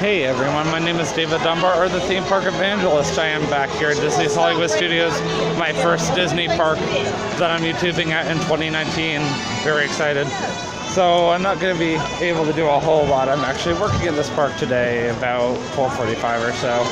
Hey everyone, my name is David Dunbar, or the Theme Park Evangelist. I am back here at Disney's Hollywood Studios, my first Disney park that I'm YouTubing at in 2019. Very excited. So I'm not going to be able to do a whole lot. I'm actually working in this park today about 12:45 or so.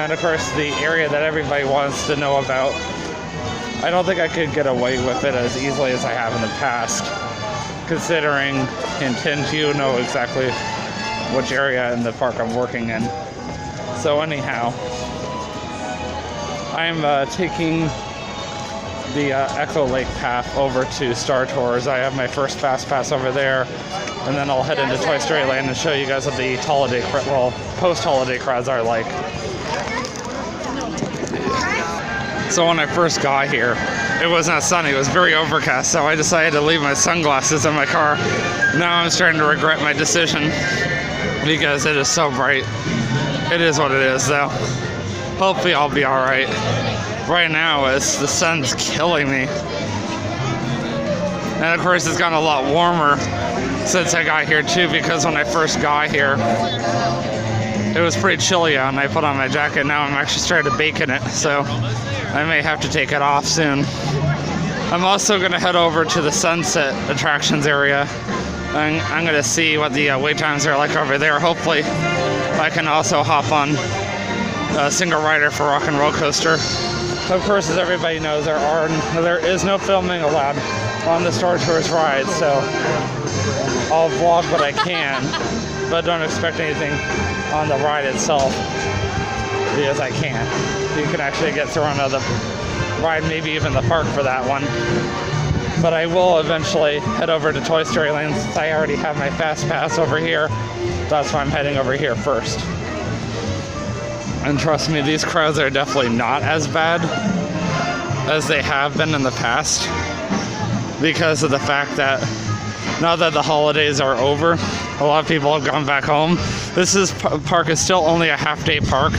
And of course the area that everybody wants to know about, I don't think I could get away with it as easily as I have in the past, considering intend to know exactly which area in the park I'm working in. So anyhow, I'm taking the Echo Lake path over to Star Tours. I have my first Fast Pass over there, and then I'll head into Toy Story Land and show you guys what the post-holiday crowds are like. So when I first got here, it wasn't sunny, it was very overcast, so I decided to leave my sunglasses in my car. Now I'm starting to regret my decision, because it is so bright. It is what it is, though. Hopefully I'll be alright. Right now, the sun's killing me. And of course, it's gotten a lot warmer since I got here, too, because when I first got here, it was pretty chilly out, and I put on my jacket. Now I'm actually starting to bake in it, so I may have to take it off soon. I'm also going to head over to the Sunset Attractions area. I'm going to see what the wait times are like over there. Hopefully, I can also hop on a single rider for Rock and Roller Coaster. Of course, as everybody knows, there is no filming allowed on the Star Tours ride, so I'll vlog what I can, but don't expect anything on the ride itself, because I can't. You can actually get thrown out of the ride, maybe even the park for that one. But I will eventually head over to Toy Story Land since I already have my Fast Pass over here. That's why I'm heading over here first. And trust me, these crowds are definitely not as bad as they have been in the past, because of the fact that now that the holidays are over, a lot of people have gone back home. This park is still only a half-day park,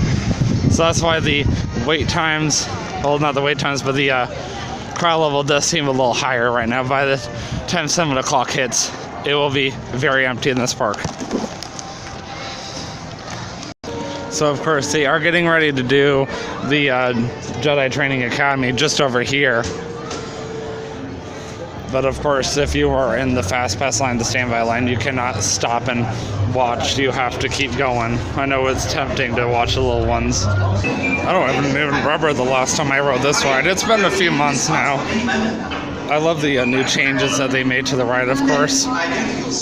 so that's why the wait times, well, not the wait times, but the crowd level does seem a little higher right now. By the time 7 o'clock hits, it will be very empty in this park. So of course they are getting ready to do the Jedi Training Academy just over here. But of course, if you are in the Fast Pass line, the standby line, you cannot stop and watch. You have to keep going. I know it's tempting to watch the little ones. I don't even remember the last time I rode this ride. It's been a few months now. I love the new changes that they made to the ride, of course.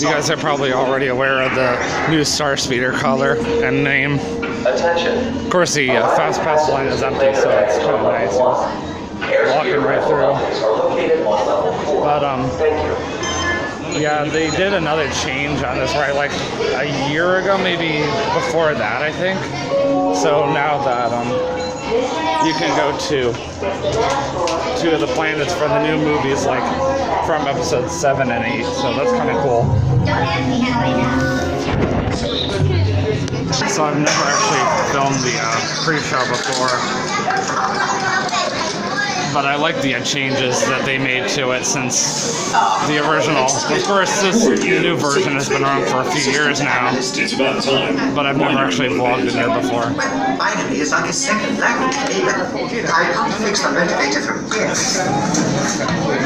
You guys are probably already aware of the new Star Speeder color and name. Of course, the Fast Pass line is empty, so it's kind of nice. Walking right through. But yeah, they did another change on this ride like a year ago, maybe before that, I think. So now that you can go to 2 of the planets for the new movies, like from episodes 7 and 8. So that's kind of cool. So I've never actually filmed the pre-show before, but I like the changes that they made to it since the original. Of course, this new version has been around for a few years now, but I've never actually vlogged in there before. Finally, it's like a second language. I can't fix the motivator from here.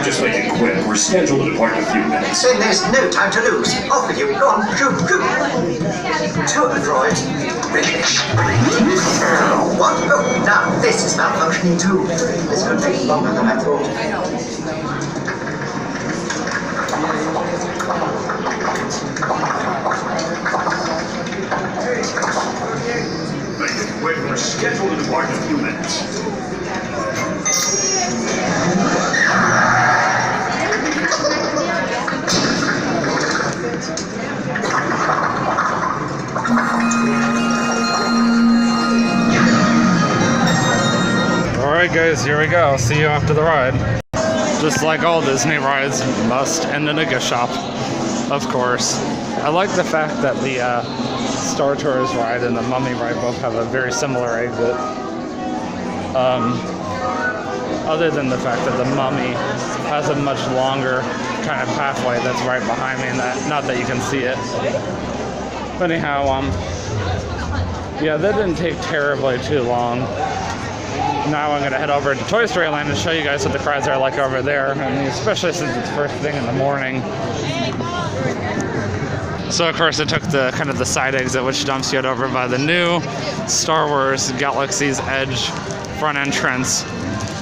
Just like you quit. We're scheduled to depart in a few minutes. Then there's no time to lose. Off with you. Go on. Shoot. 2 of the droids. Really? What? Oh, now this is malfunctioning too. This could take longer than I thought. We're scheduled to depart in a few minutes. Alright guys, here we go. See you after the ride. Just like all Disney rides, must end in a gift shop, of course. I like the fact that the Star Tours ride and the Mummy ride both have a very similar exit. Other than the fact that the Mummy has a much longer kind of pathway that's right behind me, and that, not that you can see it. But anyhow, yeah, that didn't take terribly too long. Now I'm going to head over to Toy Story Land and show you guys what the crowds are like over there, and especially since it's first thing in the morning. So of course I took the kind of the side exit, which dumps you over by the new Star Wars Galaxy's Edge front entrance.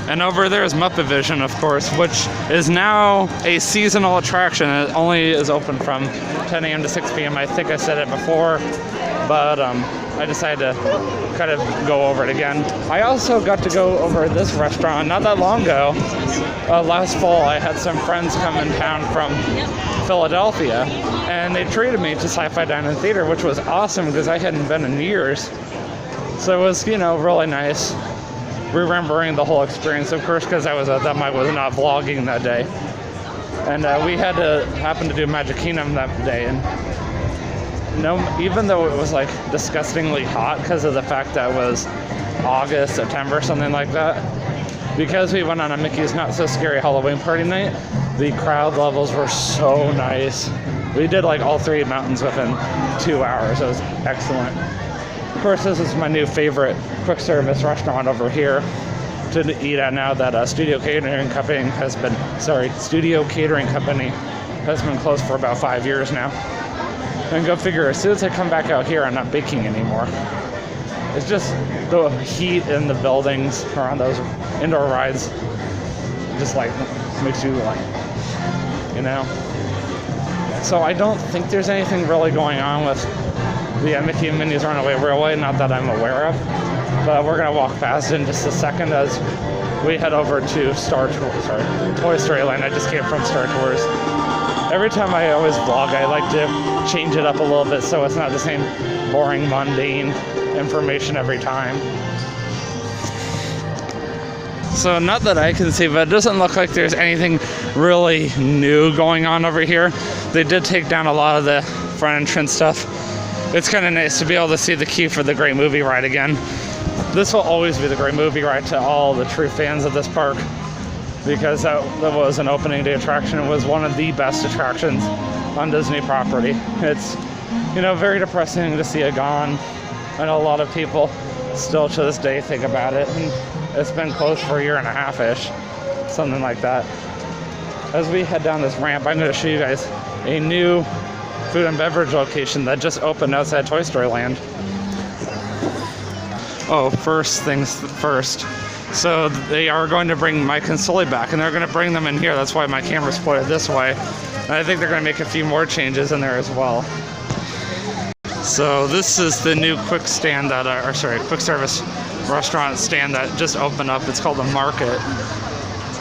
And over there is Muppet Vision, of course, which is now a seasonal attraction. It only is open from 10 a.m. to 6 p.m. I think I said it before, but I decided to kind of go over it again. I also got to go over this restaurant not that long ago. Last fall, I had some friends come in town from Philadelphia, and they treated me to Sci-Fi Dine-In Theater, which was awesome because I hadn't been in years. So it was, you know, really nice remembering the whole experience, of course, because I was at that, I was not vlogging that day. And we had to happen to do Magic Kingdom that day, and no, even though it was like disgustingly hot because of the fact that it was August, September, something like that, because we went on a Mickey's Not So Scary Halloween party night, the crowd levels were so nice. We did like all 3 mountains within 2 hours. It was excellent. Of course, this is my new favorite quick service restaurant over here to eat at now that Studio Catering Company has been closed for about 5 years now. And go figure, as soon as I come back out here, I'm not baking anymore. It's just the heat in the buildings around those indoor rides just like makes you like, you know. So I don't think there's anything really going on with the Mickey and Minnie's Runaway Railway, not that I'm aware of. But we're gonna walk past in just a second as we head over to Toy Story Land. I just came from Star Tours. Every time I always vlog, I like to change it up a little bit so it's not the same boring, mundane information every time. So not that I can see, but it doesn't look like there's anything really new going on over here. They did take down a lot of the front entrance stuff. It's kind of nice to be able to see the queue for the Great Movie Ride again. This will always be the Great Movie Ride to all the true fans of this park, because that was an opening day attraction. It was one of the best attractions on Disney property. It's, you know, very depressing to see it gone. I know a lot of people still to this day think about it, and it's been closed for a year and a half-ish, something like that. As we head down this ramp, I'm going to show you guys a new food and beverage location that just opened outside Toy Story Land. Oh, first things first. So they are going to bring Mike and Sully back, and they're going to bring them in here. That's why my camera's pointed this way. And I think they're going to make a few more changes in there as well. So this is the new quick service restaurant stand that just opened up. It's called The Market.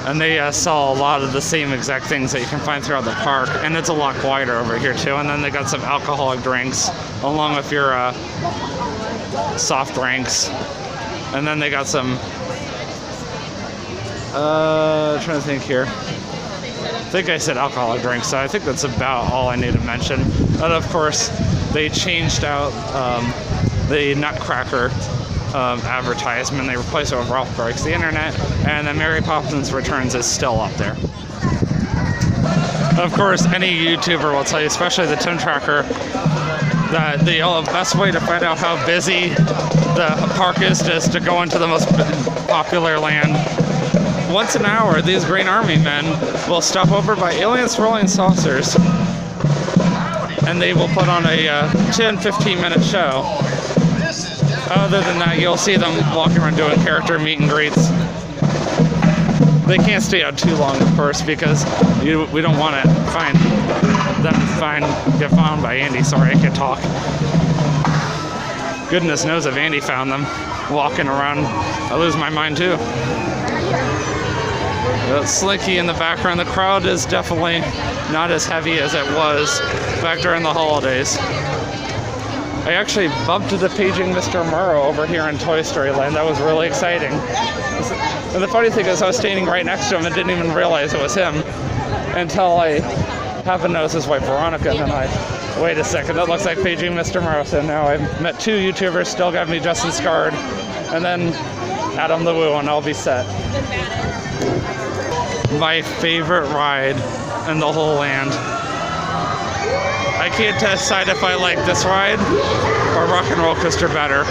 And they sell a lot of the same exact things that you can find throughout the park. And it's a lot quieter over here too. And then they got some alcoholic drinks along with your soft drinks. And then they got some, trying to think here. I think I said alcoholic drinks, so I think that's about all I need to mention. And of course, they changed out the Nutcracker advertisement. They replaced it with Ralph Breaks the Internet, and then Mary Poppins Returns is still up there. Of course, any YouTuber will tell you, especially the Tim Tracker, that the best way to find out how busy the park is to go into the most popular land. Once an hour, these Green Army men will stop over by Alien Swirling Saucers, and they will put on a 10-15 minute show. Other than that, you'll see them walking around doing character meet and greets. They can't stay out too long, of course, because we don't want to get found by Andy. Sorry, I can't talk. Goodness knows if Andy found them walking around, I lose my mind too. Slinky in the background. The crowd is definitely not as heavy as it was back during the holidays. I actually bumped into Paging Mr. Morrow over here in Toy Story Land. That was really exciting. And the funny thing is, I was standing right next to him and didn't even realize it was him until I happened to notice his wife Veronica, and then wait a second, that looks like Paging Mr. Morrow. So now I've met 2 YouTubers, still got me Justin Scarred, and then Adam the Woo, and I'll be set. My favorite ride in the whole land. I can't decide if I like this ride or Rock and Roll Coaster better.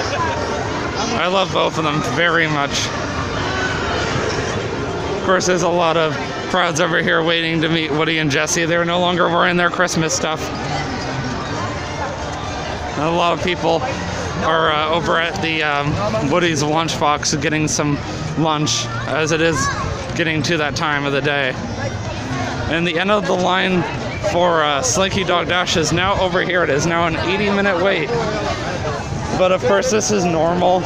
I love both of them very much. Of course, there's a lot of crowds over here waiting to meet Woody and Jessie. They're no longer wearing their Christmas stuff. And a lot of people are over at the Woody's lunchbox getting some lunch, as it is getting to that time of the day. And the end of the line for Slinky Dog Dash is now over here. It is now an 80-minute wait. But of course, this is normal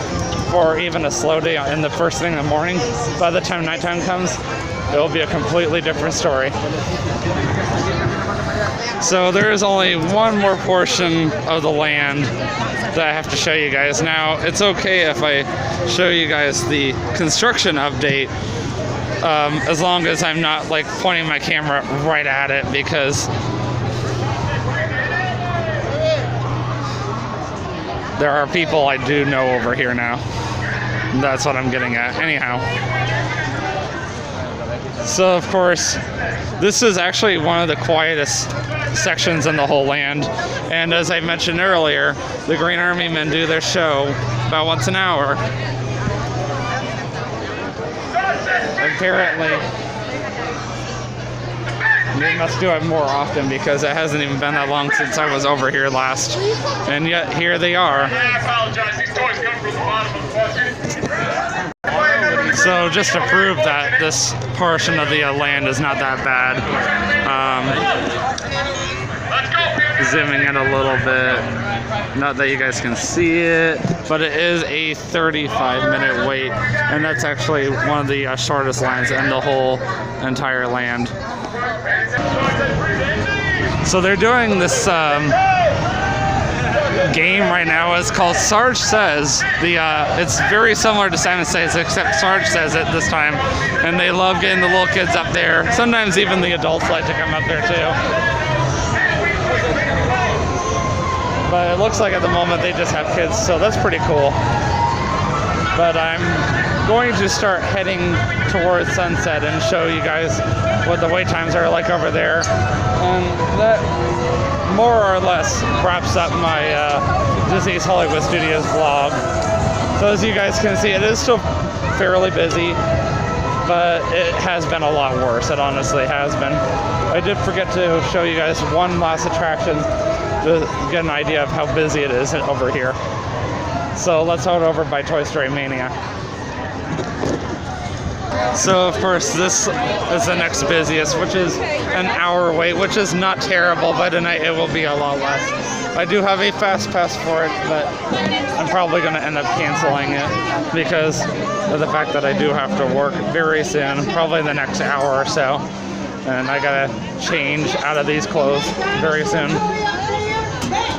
for even a slow day in the first thing in the morning. By the time nighttime comes, it will be a completely different story. So there is only one more portion of the land that I have to show you guys. Now, it's okay if I show you guys the construction update, as long as I'm not like pointing my camera right at it, because there are people I do know over here now. That's what I'm getting at. Anyhow. So, of course, this is actually one of the quietest sections in the whole land. And as I mentioned earlier, the Green Army men do their show about once an hour. Apparently, they must do it more often, because it hasn't even been that long since I was over here last. And yet, here they are. Yeah, I apologize. These toys come from the bottom of the bucket. So just to prove that this portion of the land is not that bad, zooming in a little bit, not that you guys can see it, but it is a 35-minute wait, and that's actually one of the shortest lines in the whole entire land. So they're doing this game right now. It's called Sarge Says. It's very similar to Simon Says, except Sarge says it this time, and they love getting the little kids up there. Sometimes even the adults like to come up there too. But it looks like at the moment they just have kids, so that's pretty cool. But I'm going to start heading towards sunset and show you guys what the wait times are like over there. And that more or less wraps up my Disney's Hollywood Studios vlog. So as you guys can see, it is still fairly busy, but it has been a lot worse. It honestly has been. I did forget to show you guys one last attraction to get an idea of how busy it is over here. So let's head over by Toy Story Mania. So of course this is the next busiest, which is an hour wait, which is not terrible, but tonight it will be a lot less. I do have a fast pass for it, but I'm probably going to end up canceling it because of the fact that I do have to work very soon, probably the next hour or so, and I gotta change out of these clothes very soon.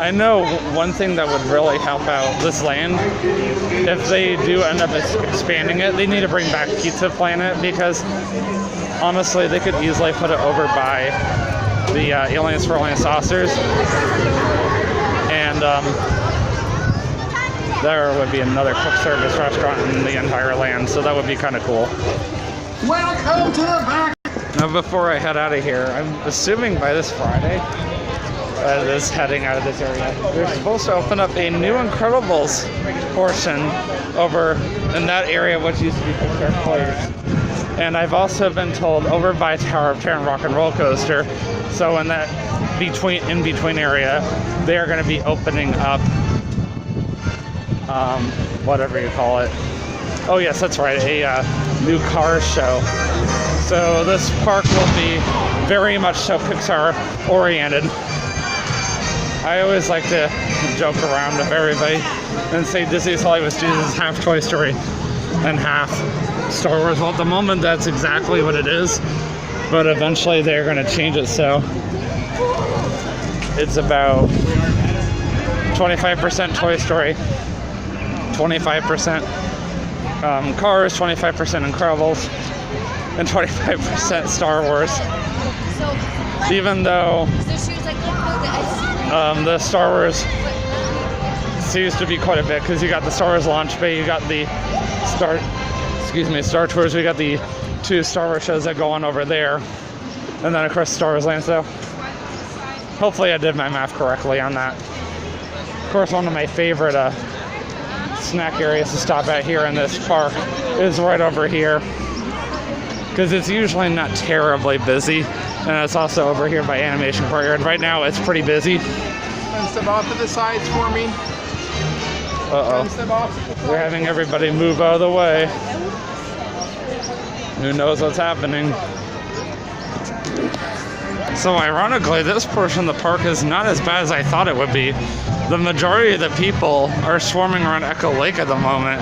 I know one thing that would really help out this land, if they do end up expanding it, they need to bring back Pizza Planet, because honestly they could easily put it over by the Aliens for Alien Saucers, and there would be another quick service restaurant in the entire land, so that would be kind of cool. Welcome to the back. Now before I head out of here, I'm assuming by this Friday, is heading out of this area, they're supposed to open up a new Incredibles portion over in that area, which used to be Pixar closed. And I've also been told over by Tower of Terror and Rock and Roll Coaster, so in that in between area, they are going to be opening up whatever you call it. Oh yes, that's right, a new Cars show. So this park will be very much so Pixar oriented. I always like to joke around with everybody and say Disney's Hollywood Studios is half Toy Story and half Star Wars. Well, at the moment, that's exactly what it is, but eventually they're going to change it, so it's about 25% Toy Story, 25% Cars, 25% Incredibles, and 25% Star Wars. Even though the Star Wars seems to be quite a bit, because you got the Star Wars launch bay, you got the Star Tours, we got the 2 Star Wars shows that go on over there, and then of course Star Wars Land. So hopefully I did my math correctly on that. Of course, one of my favorite snack areas to stop at here in this park is right over here, because it's usually not terribly busy, and it's also over here by Animation Courtyard. Right now it's pretty busy. Step off to the sides for me. Step off to the sides. We're having everybody move out of the way. Who knows what's happening? So ironically, this portion of the park is not as bad as I thought it would be. The majority of the people are swarming around Echo Lake at the moment.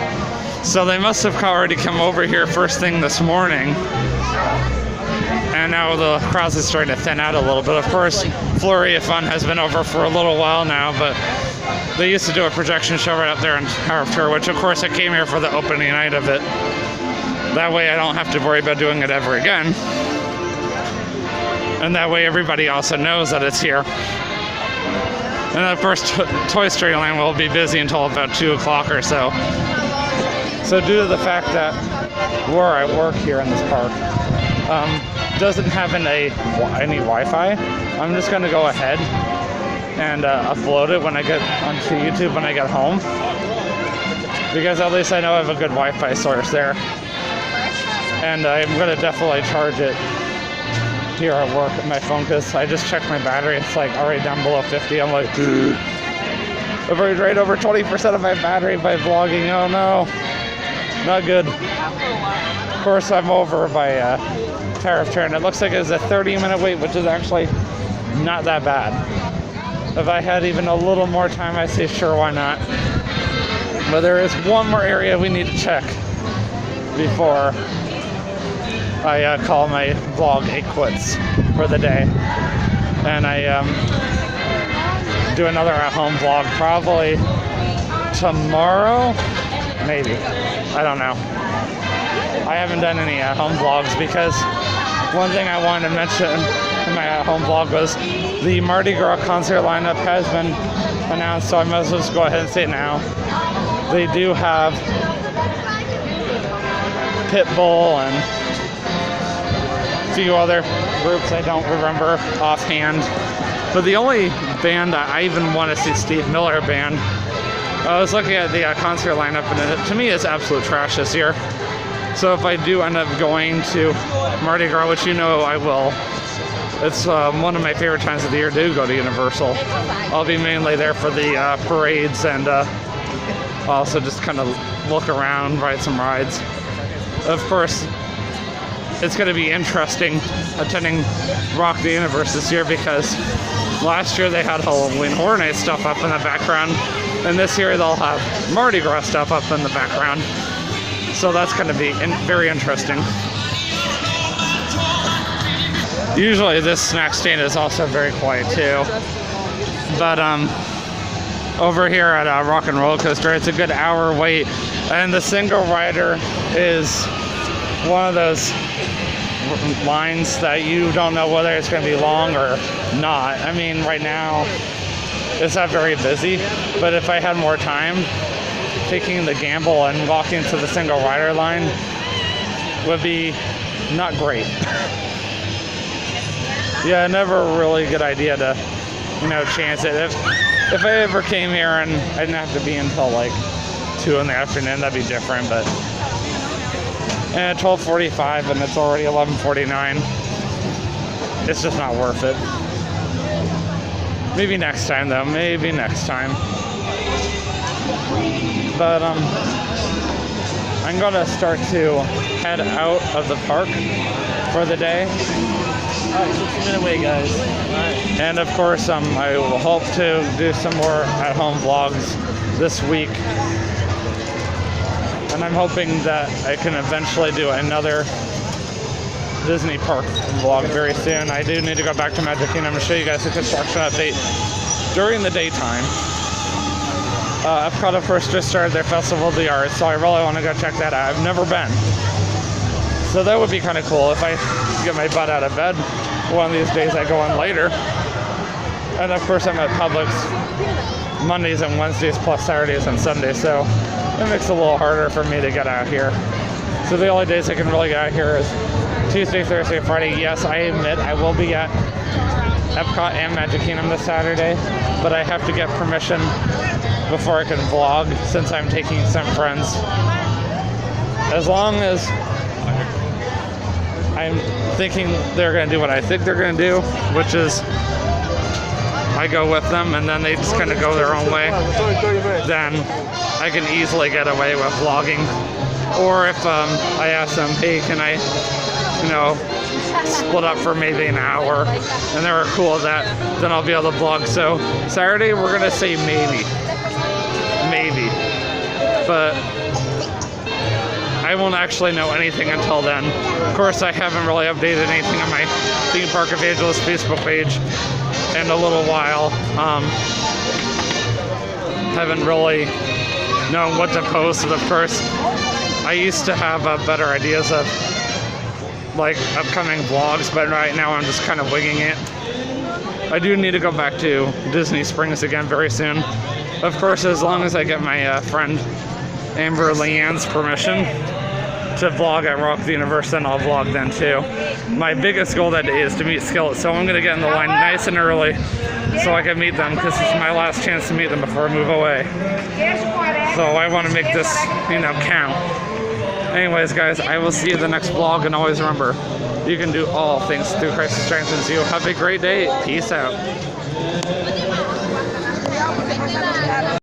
So they must have already come over here first thing this morning. And now the crowd is starting to thin out a little bit. Of course, Flurry of Fun has been over for a little while now, but they used to do a projection show right up there in Tower of Terror, which of course I came here for the opening night of it. That way I don't have to worry about doing it ever again. And that way everybody also knows that it's here. And of course, Toy Story Land will be busy until about 2 o'clock or so. So due to the fact that where I work here in this park doesn't have any Wi-Fi, I'm just going to go ahead and upload it when I get onto YouTube when I get home. Because at least I know I have a good Wi-Fi source there. And I'm going to definitely charge it here at work with my phone, because I just checked my battery. It's like already down below 50. I'm like, I've already drained over 20% of my battery by vlogging. Oh no, not good. Of course, I'm over by Tower of Terror, and it looks like it's a 30-minute wait, which is actually not that bad. If I had even a little more time, I'd say sure, why not? But there is one more area we need to check before I call my vlog a quits for the day. And I do another at-home vlog probably tomorrow, maybe. I don't know. I haven't done any at-home vlogs because one thing I wanted to mention in my at-home vlog was the Mardi Gras concert lineup has been announced, so I might as well just go ahead and say it now. They do have Pitbull and few other groups I don't remember offhand, but the only band I even want to see, Steve Miller Band. I was looking at the concert lineup, and it, to me, it's absolute trash this year. So if I do end up going to Mardi Gras, which you know I will, it's one of my favorite times of the year to go to Universal. I'll be mainly there for the parades and also just kind of look around, ride some rides. Of course, it's going to be interesting attending Rock the Universe this year, because last year they had Halloween Horror Night stuff up in the background, and this year they'll have Mardi Gras stuff up in the background. So that's going to be very interesting. Usually this snack stand is also very quiet too, but over here at Rock and Roller Coaster, it's a good hour wait, and the single rider is one of those lines that you don't know whether it's going to be long or not. I mean, right now it's not very busy, but if I had more time, taking the gamble and walking to the single rider line would be not great. Yeah, never a really good idea to, chance it. If I ever came here and I didn't have to be until like 2 in the afternoon, that'd be different, but at 12:45 and it's already 11:49, it's just not worth it. Maybe next time though, maybe next time. But I'm gonna start to head out of the park for the day. Alright, 60-minute wait, guys. Alright. And of course, I will hope to do some more at-home vlogs this week. And I'm hoping that I can eventually do another Disney park vlog very soon. I do need to go back to Magic Kingdom and show you guys the construction update during the daytime. Epcot, of course, just started their Festival of the Arts, so I really want to go check that out. I've never been. So that would be kind of cool if I get my butt out of bed. One of these days I go in later. And of course I'm at Publix Mondays and Wednesdays plus Saturdays and Sundays, so it makes it a little harder for me to get out here. So the only days I can really get out here is Tuesday, Thursday, Friday. Yes, I admit I will be at Epcot and Magic Kingdom this Saturday, but I have to get permission before I can vlog since I'm taking some friends. As long as I'm thinking they're going to do what I think they're going to do, which is I go with them and then they just kind of go their own way, then I can easily get away with vlogging. Or if I ask them, hey, can I, split up for maybe an hour, and they were cool with that, then I'll be able to vlog. So Saturday, we're going to say maybe. But I won't actually know anything until then. Of course, I haven't really updated anything on my Theme Park Evangelist Facebook page in a little while. Haven't really known what to post, and of course, I used to have better ideas of like upcoming vlogs, but right now I'm just kind of winging it. I do need to go back to Disney Springs again very soon. Of course, as long as I get my friend Amber Leanne's permission to vlog at Rock the Universe, then I'll vlog then too. My biggest goal that day is to meet Skillet, so I'm going to get in the line nice and early so I can meet them, because it's my last chance to meet them before I move away. So I want to make this, count. Anyways, guys, I will see you in the next vlog, and always remember, you can do all things through Christ who strengthens you. Have a great day. Peace out.